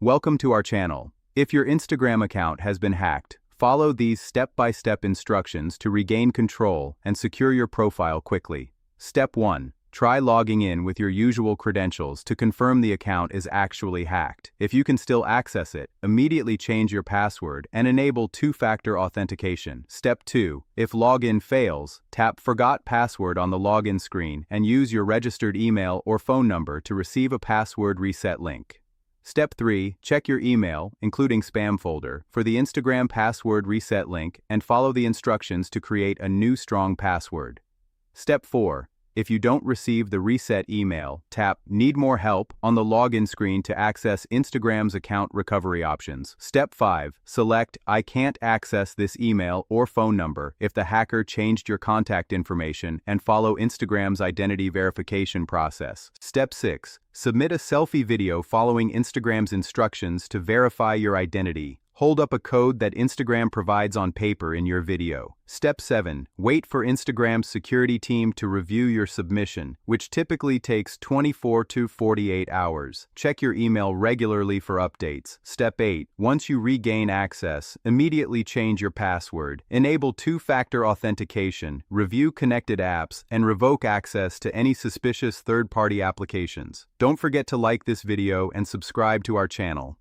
Welcome to our channel. If your Instagram account has been hacked, follow these step-by-step instructions to regain control and secure your profile quickly. Step 1. Try logging in with your usual credentials to confirm the account is actually hacked. If you can still access it, immediately change your password and enable two-factor authentication. Step 2. If login fails, tap Forgot Password on the login screen and use your registered email or phone number to receive a password reset link. Step 3. Check your email, including spam folder, for the Instagram password reset link and follow the instructions to create a new strong password. Step 4. If you don't receive the reset email, tap Need More Help on the login screen to access Instagram's account recovery options. Step 5. Select I can't access this email or phone number if the hacker changed your contact information and follow Instagram's identity verification process. Step 6. Submit a selfie video following Instagram's instructions to verify your identity. Hold up a code that Instagram provides on paper in your video. Step 7. Wait for Instagram's security team to review your submission, which typically takes 24 to 48 hours. Check your email regularly for updates. Step 8. Once you regain access, immediately change your password. Enable two-factor authentication, review connected apps, and revoke access to any suspicious third-party applications. Don't forget to like this video and subscribe to our channel.